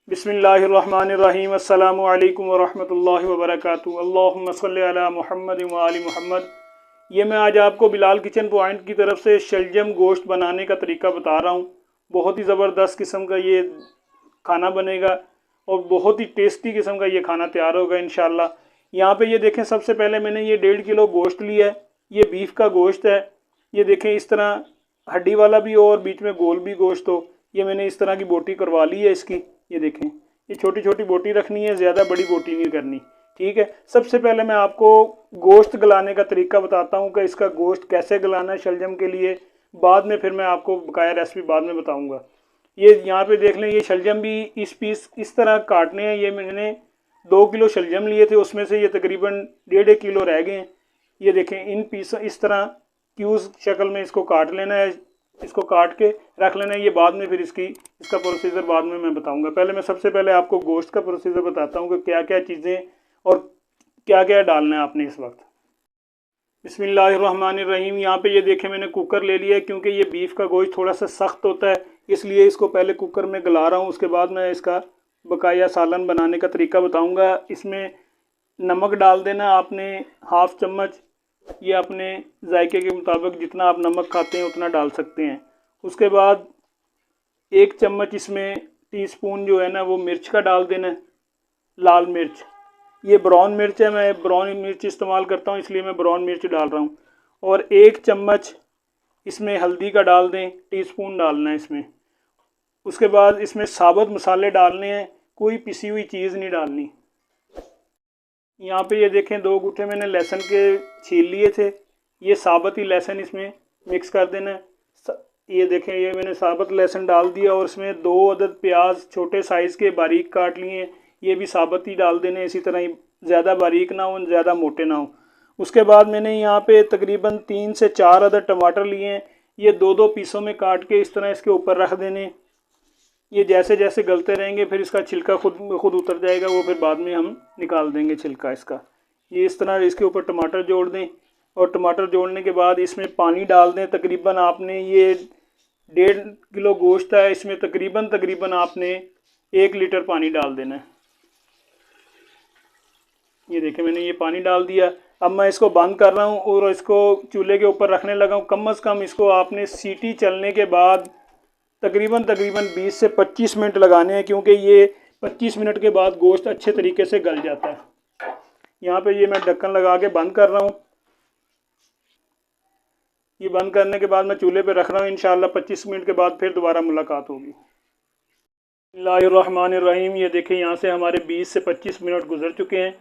बिस्मिल्लाहिर्रहमानिर्रहीम अस्सलामु अलैकुम वरहमतुल्लाहि वबरकातुहू। अल्लाहुम्मा सल्लि अला मुहम्मद व आलि मुहम्मद। ये मैं आज आपको बिलाल किचन पॉइंट की तरफ से शलजम गोश्त बनाने का तरीका बता रहा हूँ। बहुत ही ज़बरदस्त किस्म का ये खाना बनेगा और बहुत ही टेस्टी किस्म का ये खाना तैयार होगा इंशाल्लाह। यहाँ पे ये देखें, सबसे पहले मैंने ये 1.5 किलो गोश्त लिया है। ये बीफ का गोश्त है। ये देखें, इस तरह हड्डी वाला भी हो और बीच में गोल भी गोश्त हो। ये मैंने इस तरह की बोटी करवा ली है इसकी। ये देखें, ये छोटी छोटी बोटी रखनी है, ज़्यादा बड़ी बोटी नहीं करनी। ठीक है। सबसे पहले मैं आपको गोश्त गलाने का तरीका बताता हूँ कि इसका गोश्त कैसे गलाना है शलजम के लिए। बाद में फिर मैं आपको बकाया रेसिपी बाद में बताऊँगा। ये यहाँ पे देख लें, ये शलजम भी इस पीस इस तरह काटने हैं। ये मैंने 2 किलो शलजम लिए थे, उसमें से ये तकरीबन 1.5 किलो रह गए हैं। ये देखें, इन पीस इस तरह क्यूज शक्ल में इसको काट लेना है। इसको काट के रख लेना है। ये बाद में फिर इसका प्रोसीजर बाद में मैं बताऊंगा। पहले मैं सबसे पहले आपको गोश्त का प्रोसीजर बताता हूँ कि क्या क्या चीज़ें और क्या क्या डालना है आपने इस वक्त। बिस्मिल्लाहिर्रहमानिर्रहीम। यहाँ पे ये देखें, मैंने कुकर ले लिया है क्योंकि ये बीफ का गोश्त थोड़ा सा सख्त होता है, इसलिए इसको पहले कुकर में गला रहा हूँ। उसके बाद मैं इसका बकाया सालन बनाने का तरीका बताऊँगा। इसमें नमक डाल देना आपने 1/2 चम्मच। ये अपने जायके के मुताबिक जितना आप नमक खाते हैं उतना डाल सकते हैं। उसके बाद 1 चम्मच इसमें टीस्पून जो है ना वो मिर्च का डाल देना है, लाल मिर्च। ये ब्राउन मिर्च है, मैं ब्राउन मिर्च इस्तेमाल करता हूँ इसलिए मैं ब्राउन मिर्च डाल रहा हूँ। और 1 चम्मच इसमें हल्दी का डाल दें, टीस्पून डालना है इसमें। उसके बाद इसमें साबुत मसाले डालने हैं, कोई पिसी हुई चीज़ नहीं डालनी। यहाँ पे ये देखें, 2 गुच्छे मैंने लहसुन के छील लिए थे। ये साबुत ही लहसुन इसमें मिक्स कर देना है। ये देखें, ये मैंने साबुत लहसुन डाल दिया और इसमें 2 अदद प्याज छोटे साइज़ के बारीक काट लिए हैं। ये भी साबुत ही डाल देने, इसी तरह ही, ज़्यादा बारीक ना हो ज़्यादा मोटे ना हो। उसके बाद मैंने यहाँ पे तकरीबन 3 से 4 अदद टमाटर लिए हैं। ये 2-2 पीसों में काट के इस तरह इसके ऊपर रख देने। ये जैसे जैसे गलते रहेंगे फिर इसका छिलका खुद उतर जाएगा, वो फिर बाद में हम निकाल देंगे छिलका इसका। ये इस तरह इसके ऊपर टमाटर जोड़ दें और टमाटर जोड़ने के बाद इसमें पानी डाल दें। तकरीबन आपने ये 1.5 किलो गोश्त है, इसमें तकरीबन आपने 1 लीटर पानी डाल देना है। ये देखें, मैंने ये पानी डाल दिया। अब मैं इसको बंद कर रहा हूँ और इसको चूल्हे के ऊपर रखने लगा हूँ। कम से कम इसको आपने सीटी चलने के बाद तकरीबन 20 से 25 मिनट लगाने हैं, क्योंकि ये 25 मिनट के बाद गोश्त अच्छे तरीके से गल जाता है। यहाँ पे ये मैं ढक्कन लगा के बंद कर रहा हूँ। ये बंद करने के बाद मैं चूल्हे पे रख रहा हूँ। इंशाल्लाह 25 मिनट के बाद फिर दोबारा मुलाकात होगी। बिस्मिल्लाहिर्रहमानिर्रहीम। ये देखें, यहाँ से हमारे 20 से 25 मिनट गुजर चुके हैं।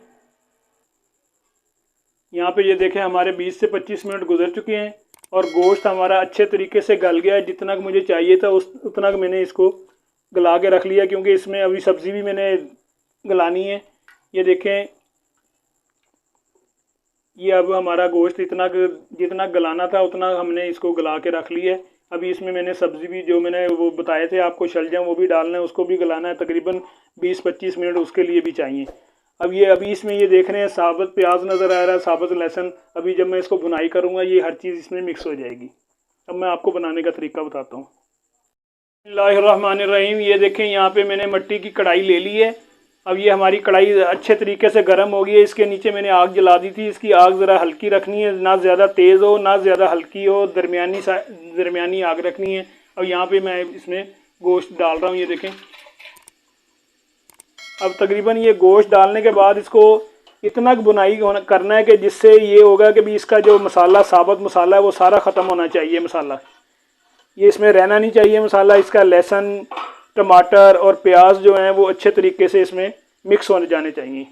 यहाँ पे ये देखें, हमारे 20 से 25 मिनट गुजर चुके हैं और गोश्त हमारा अच्छे तरीके से गल गया है। जितना मुझे चाहिए था उतना मैंने इसको गला के रख लिया, क्योंकि इसमें अभी सब्ज़ी भी मैंने गलानी है। ये देखें, ये अब हमारा गोश्त जितना गलाना था उतना हमने इसको गला के रख लिया है। अभी इसमें मैंने सब्ज़ी भी जो मैंने वो बताए थे आपको शलजम, वो भी डालना है, उसको भी गलाना है। तकरीबन 20-25 मिनट उसके लिए भी चाहिए। अभी इसमें ये देख रहे हैं साबुत प्याज नज़र आ रहा है, साबुत लहसुन। अभी जब मैं इसको भुनाई करूँगा ये हर चीज़ इसमें मिक्स हो जाएगी। अब मैं आपको बनाने का तरीका बताता हूँ। बिस्मिल्लाहिर्रहमानिर्रहीम। ये देखें, यहाँ पे मैंने मिट्टी की कढ़ाई ले ली है। अब ये हमारी कढ़ाई अच्छे तरीके से गर्म हो गई है। इसके नीचे मैंने आग जला दी थी। इसकी आग ज़रा हल्की रखनी है, ना ज़्यादा तेज़ हो ना ज़्यादा हल्की हो, दरमियानी आग रखनी है। और यहाँ पे मैं इसमें गोश्त डाल रहा हूँ। ये देखें, अब तकरीबन ये गोश्त डालने के बाद इसको इतना बुनाई करना है कि जिससे ये होगा कि भी इसका जो मसाला, साबुत मसाला है, वो सारा ख़त्म होना चाहिए। मसाला ये इसमें रहना नहीं चाहिए मसाला। इसका लहसुन, टमाटर और प्याज जो हैं वो अच्छे तरीके से इसमें मिक्स होने जाने चाहिए।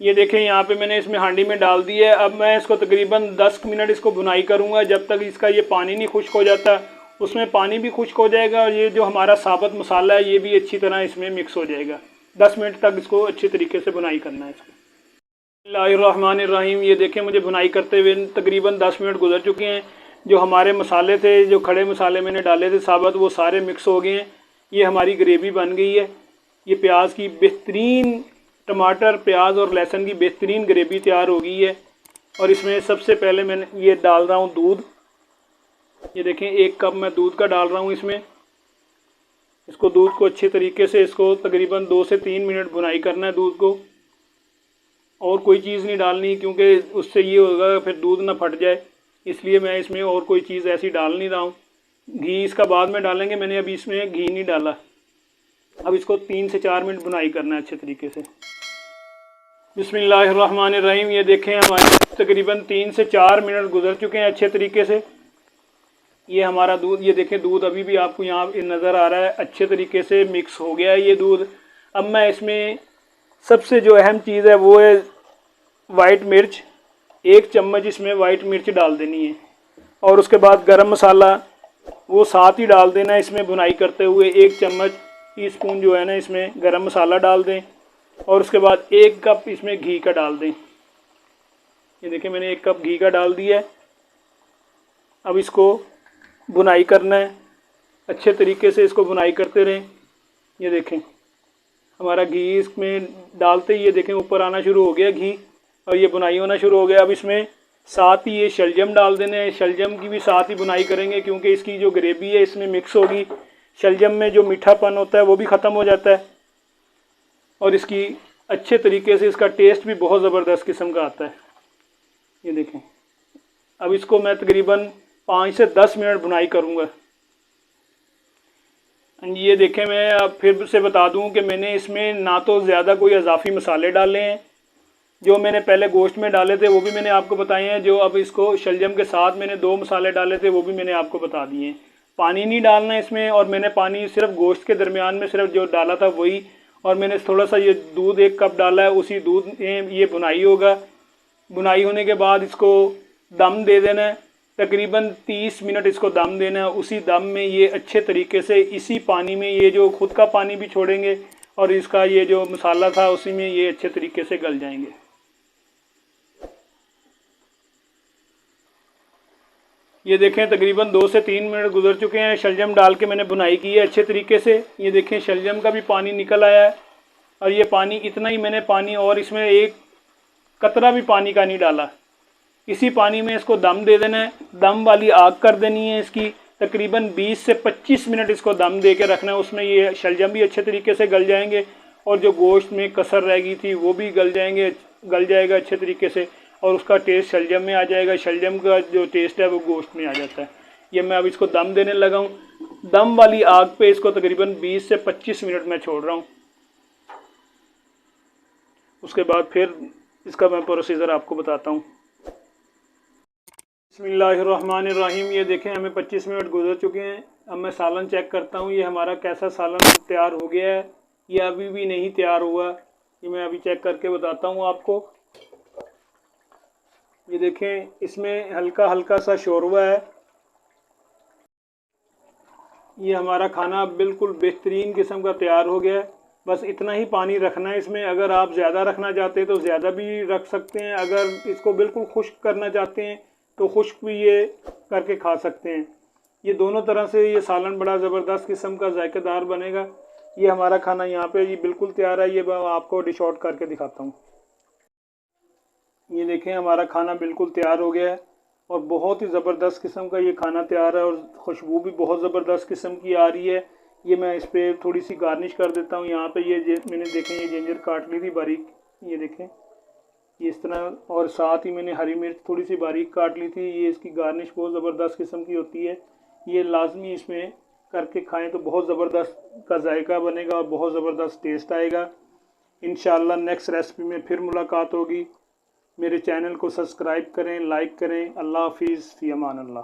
ये देखें, यहाँ पे मैंने इसमें हांडी में डाल दी है। अब मैं इसको तकरीबन 10 मिनट इसको भुनाई करूँगा, जब तक इसका ये पानी नहीं खुश्क हो जाता। उसमें पानी भी खुश्क हो जाएगा और ये जो हमारा साबुत मसाला है ये भी अच्छी तरह इसमें मिक्स हो जाएगा। 10 मिनट तक इसको अच्छे तरीके से भुनाई करना है इसको। बिस्मिल्लाहिर्रहमानिर्रहीम। ये देखें, मुझे भुनाई करते हुए तकरीबन 10 मिनट गुजर चुके हैं। जो हमारे मसाले थे, जो खड़े मसाले मैंने डाले थे साबुत, वो सारे मिक्स हो गए हैं। ये हमारी ग्रेवी बन गई है। ये प्याज की बेहतरीन, टमाटर, प्याज और लहसुन की बेहतरीन ग्रेवी तैयार हो गई है। और इसमें सबसे पहले मैंने ये डाल रहा हूँ दूध। ये देखें, 1 कप मैं दूध का डाल रहा हूँ इसमें। इसको दूध को अच्छे तरीके से इसको तकरीबन 2 से 3 मिनट भुनाई करना है दूध को, और कोई चीज़ नहीं डालनी क्योंकि उससे ये होगा फिर दूध ना फट जाए, इसलिए मैं इसमें और कोई चीज़ ऐसी डाल नहीं रहा हूँ। घी इसका बाद में डालेंगे, मैंने अभी इसमें घी नहीं डाला। अब इसको 3 से 4 मिनट भुनाई करना है अच्छे तरीके से। बिस्मिल्लाहिर्रहमानिर्रहीम। ये देखें हमारे तकरीबन 3 से 4 मिनट गुजर चुके हैं अच्छे तरीके से। ये हमारा दूध, ये देखें दूध अभी भी आपको यहाँ नज़र आ रहा है, अच्छे तरीके से मिक्स हो गया है ये दूध। अब मैं इसमें सबसे जो अहम चीज़ है वो है वाइट मिर्च। 1 चम्मच इसमें वाइट मिर्च डाल देनी है, और उसके बाद गरम मसाला वो साथ ही डाल देना है। इसमें भुनाई करते हुए 1 चम्मच टीस्पून जो है ना इसमें गरम मसाला डाल दें, और उसके बाद 1 कप इसमें घी का डाल दें। ये देखिए मैंने 1 कप घी का डाल दिया है। अब इसको भुनाई करना है अच्छे तरीके से, इसको भुनाई करते रहें। ये देखें हमारा घी इसमें डालते ही ये देखें ऊपर आना शुरू हो गया घी, और ये भुनाई होना शुरू हो गया। अब इसमें साथ ही ये शलजम डाल देने हैं। शलजम की भी साथ ही भुनाई करेंगे क्योंकि इसकी जो ग्रेवी है इसमें मिक्स होगी। शलजम में जो मीठापन होता है वो भी ख़त्म हो जाता है, और इसकी अच्छे तरीके से इसका टेस्ट भी बहुत ज़बरदस्त किस्म का आता है। ये देखें अब इसको मैं तकरीबन 5 से 10 मिनट भुनाई करूँगा। ये देखें मैं अब फिर से बता दूं कि मैंने इसमें ना तो ज़्यादा कोई इजाफी मसाले डाले हैं, जो मैंने पहले गोश्त में डाले थे वो भी मैंने आपको बताए हैं। जो अब इसको शलजम के साथ मैंने 2 मसाले डाले थे वो भी मैंने आपको बता दिए हैं। पानी नहीं डालना है इसमें, और मैंने पानी सिर्फ गोश्त के दरमियान में सिर्फ जो डाला था वही, और मैंने थोड़ा सा ये दूध 1 कप डाला है, उसी दूध में ये भुनाई होगा। भुनाई होने के बाद इसको दम दे देना है, तकरीबन 30 मिनट इसको दम देना है। उसी दम में ये अच्छे तरीके से इसी पानी में ये जो खुद का पानी भी छोड़ेंगे, और इसका ये जो मसाला था उसी में ये अच्छे तरीके से गल जाएंगे। ये देखें तकरीबन 2 से 3 मिनट गुजर चुके हैं। शलजम डाल के मैंने भुनाई की है अच्छे तरीके से। ये देखें शलजम का भी पानी निकल आया है, और ये पानी इतना ही मैंने पानी, और इसमें 1 कतरा भी पानी का नहीं डाला। इसी पानी में इसको दम दे देना है। दम वाली आग कर देनी है इसकी, तकरीबन 20 से 25 मिनट इसको दम दे के रखना है। उसमें ये शलजम भी अच्छे तरीके से गल जाएंगे, और जो गोश्त में कसर रह गई थी वो भी गल जाएगा अच्छे तरीके से, और उसका टेस्ट शलजम में आ जाएगा। शलजम का जो टेस्ट है वो गोश्त में आ जाता है। ये मैं अब इसको दम देने लगा हूँ। दम वाली आग पे इसको तकरीबन 20 से 25 मिनट मैं छोड़ रहा हूँ। उसके बाद फिर इसका मैं प्रोसीजर आपको बताता हूँ। बिस्मिल्लाहिर्रहमानिर्रहीम। ये देखें हमें 25 मिनट गुजर चुके हैं। अब मैं सालन चेक करता हूँ ये हमारा कैसा सालन तैयार हो गया है। ये अभी भी नहीं तैयार हुआ, ये मैं अभी चेक करके बताता हूँ आपको। ये देखें इसमें हल्का हल्का सा शोरबा है। ये हमारा खाना बिल्कुल बेहतरीन किस्म का तैयार हो गया है। बस इतना ही पानी रखना है इसमें। अगर आप ज़्यादा रखना चाहते हैं तो ज़्यादा भी रख सकते हैं, अगर इसको बिल्कुल खुश्क करना चाहते हैं तो खुश्क भी ये करके खा सकते हैं। ये दोनों तरह से ये सालन बड़ा ज़बरदस्त किस्म का जायकेदार बनेगा। ये हमारा खाना यहाँ पे ये बिल्कुल तैयार है। ये मैं आपको डिश आउट करके दिखाता हूँ। ये देखें हमारा खाना बिल्कुल तैयार हो गया है, और बहुत ही ज़बरदस्त किस्म का ये खाना तैयार है, और खुशबू भी बहुत ज़बरदस्त किस्म की आ रही है। ये मैं इस पर थोड़ी सी गार्निश कर देता हूँ। यहाँ पे ये मैंने देखें ये जिंजर काट ली थी बारीक, ये देखें ये इस तरह, और साथ ही मैंने हरी मिर्च थोड़ी सी बारीक काट ली थी। ये इसकी गार्निश बहुत ज़बरदस्त किस्म की होती है। ये लाजमी इसमें करके खाएं तो बहुत ज़बरदस्त का जायका बनेगा और बहुत ज़बरदस्त टेस्ट आएगा। इंशाअल्लाह नेक्स्ट रेसिपी में फिर मुलाकात होगी। मेरे चैनल को सब्सक्राइब करें, लाइक करें। अल्लाह हाफिज़, फ़ी अमान अल्लाह।